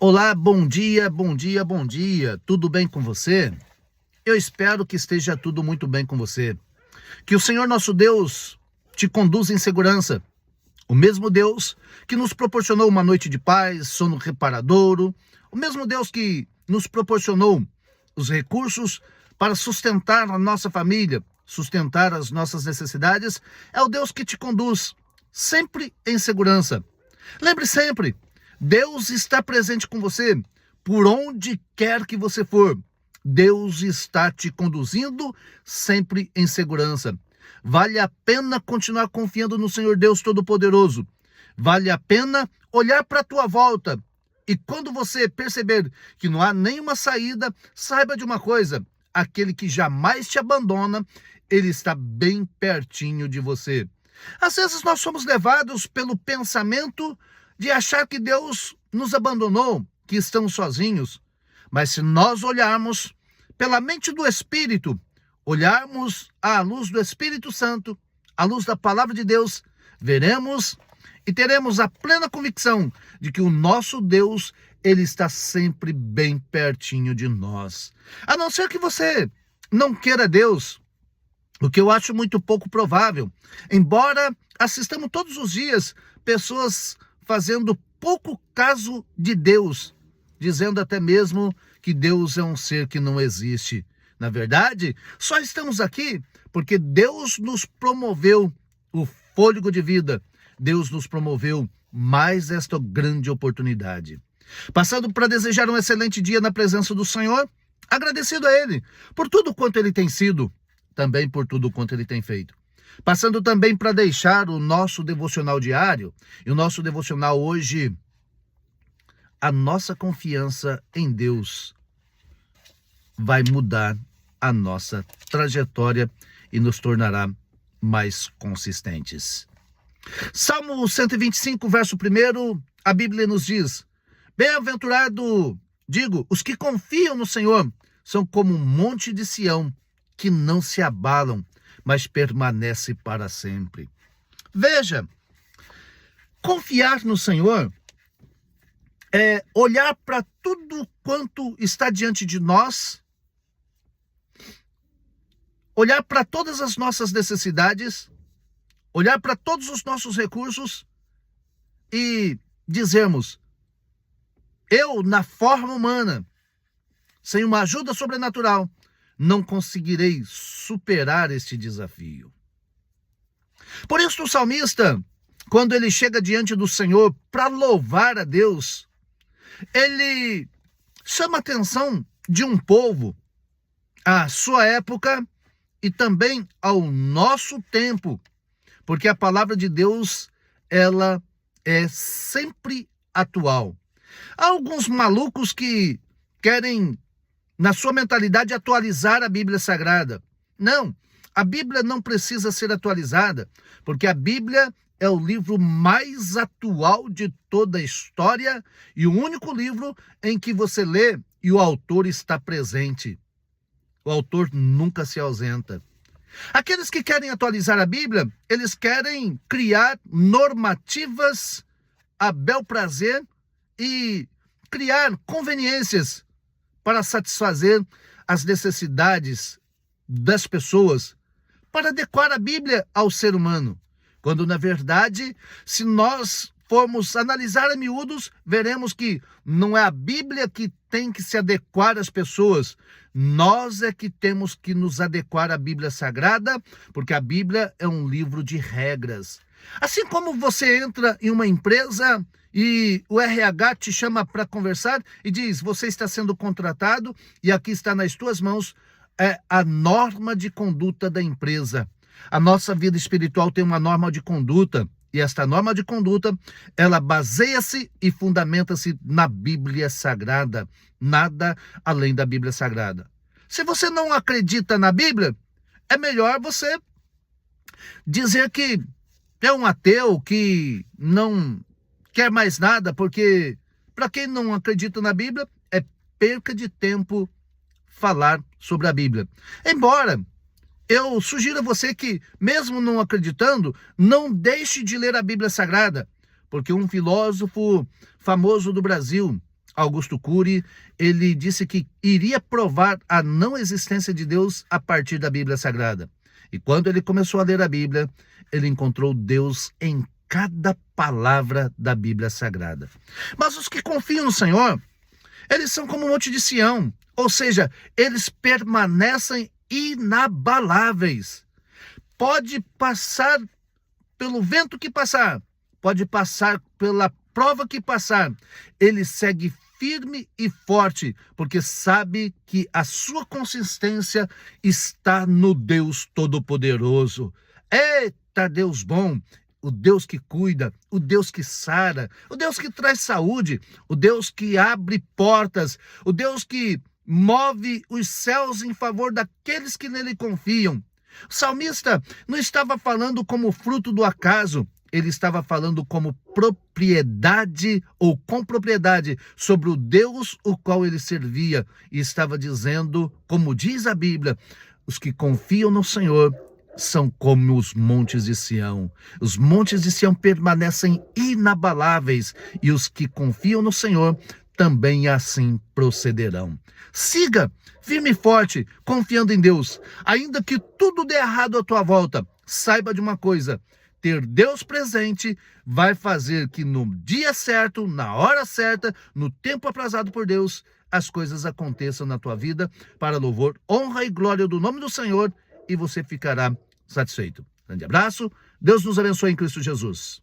Olá, bom dia, bom dia, bom dia. Tudo bem com você? Eu espero que esteja tudo muito bem com você. Que o Senhor nosso Deus te conduza em segurança. O mesmo Deus que nos proporcionou uma noite de paz, sono reparadouro, o mesmo Deus que nos proporcionou os recursos para sustentar a nossa família, sustentar as nossas necessidades, é o Deus que te conduz sempre em segurança. Lembre sempre, Deus está presente com você por onde quer que você for. Deus está te conduzindo sempre em segurança. Vale a pena continuar confiando no Senhor Deus Todo-Poderoso. Vale a pena olhar para a tua volta. E quando você perceber que não há nenhuma saída, saiba de uma coisa: aquele que jamais te abandona, ele está bem pertinho de você. Às vezes nós somos levados pelo pensamento de achar que Deus nos abandonou, que estamos sozinhos. Mas se nós olharmos pela mente do Espírito, olharmos à luz do Espírito Santo, à luz da palavra de Deus, veremos e teremos a plena convicção de que o nosso Deus, ele está sempre bem pertinho de nós. A não ser que você não queira Deus, o que eu acho muito pouco provável. Embora assistamos todos os dias pessoas fazendo pouco caso de Deus, dizendo até mesmo que Deus é um ser que não existe. Na verdade, só estamos aqui porque Deus nos promoveu o fôlego de vida. Deus nos promoveu mais esta grande oportunidade. Passando para desejar um excelente dia na presença do Senhor, agradecido a Ele por tudo quanto Ele tem sido, também por tudo quanto Ele tem feito. Passando também para deixar o nosso devocional diário, e o nosso devocional hoje, a nossa confiança em Deus vai mudar a nossa trajetória e nos tornará mais consistentes. Salmo 125, verso 1, a Bíblia nos diz: bem-aventurado, os que confiam no Senhor, são como um monte de Sião, que não se abalam, mas permanece para sempre. Veja, confiar no Senhor é olhar para tudo quanto está diante de nós, olhar para todas as nossas necessidades, olhar para todos os nossos recursos e dizermos: eu, na forma humana, sem uma ajuda sobrenatural, não conseguirei superar este desafio. Por isso o salmista, quando ele chega diante do Senhor para louvar a Deus, ele chama a atenção de um povo, à sua época e também ao nosso tempo, porque a palavra de Deus, ela é sempre atual. Há alguns malucos que querem, na sua mentalidade, atualizar a Bíblia Sagrada. Não, a Bíblia não precisa ser atualizada, porque a Bíblia é o livro mais atual de toda a história e o único livro em que você lê e o autor está presente. O autor nunca se ausenta. Aqueles que querem atualizar a Bíblia, eles querem criar normativas a bel prazer e criar conveniências para satisfazer as necessidades das pessoas, para adequar a Bíblia ao ser humano. Quando, na verdade, se nós formos analisar a miúdos, veremos que não é a Bíblia que tem que se adequar às pessoas. Nós é que temos que nos adequar à Bíblia Sagrada, porque a Bíblia é um livro de regras. Assim como você entra em uma empresa e o RH te chama para conversar e diz: você está sendo contratado e aqui está nas tuas mãos a norma de conduta da empresa. A nossa vida espiritual tem uma norma de conduta, e esta norma de conduta, ela baseia-se e fundamenta-se na Bíblia Sagrada, nada além da Bíblia Sagrada. Se você não acredita na Bíblia, é melhor você dizer que é um ateu, que não quer mais nada, porque para quem não acredita na Bíblia, é perca de tempo falar sobre a Bíblia. Embora eu sugiro a você que, mesmo não acreditando, não deixe de ler a Bíblia Sagrada, porque um filósofo famoso do Brasil, Augusto Cury, ele disse que iria provar a não existência de Deus a partir da Bíblia Sagrada. E quando ele começou a ler a Bíblia, ele encontrou Deus em cada palavra da Bíblia Sagrada. Mas os que confiam no Senhor, eles são como o Monte de Sião, ou seja, eles permanecem inabaláveis. Pode passar pelo vento que passar, pode passar pela prova que passar, ele segue firme e forte, porque sabe que a sua consistência está no Deus Todo-Poderoso. Eita, Deus bom! O Deus que cuida, o Deus que sara, o Deus que traz saúde, o Deus que abre portas, o Deus que move os céus em favor daqueles que nele confiam. O salmista não estava falando como fruto do acaso, ele estava falando como propriedade ou com propriedade sobre o Deus o qual ele servia. E estava dizendo, como diz a Bíblia, os que confiam no Senhor são como os montes de Sião. Os montes de Sião permanecem inabaláveis e os que confiam no Senhor também assim procederão. Siga firme e forte, confiando em Deus. Ainda que tudo dê errado à tua volta, saiba de uma coisa: ter Deus presente vai fazer que no dia certo, na hora certa, no tempo aprazado por Deus, as coisas aconteçam na tua vida para louvor, honra e glória do nome do Senhor, e você ficará satisfeito. Grande abraço, Deus nos abençoe em Cristo Jesus.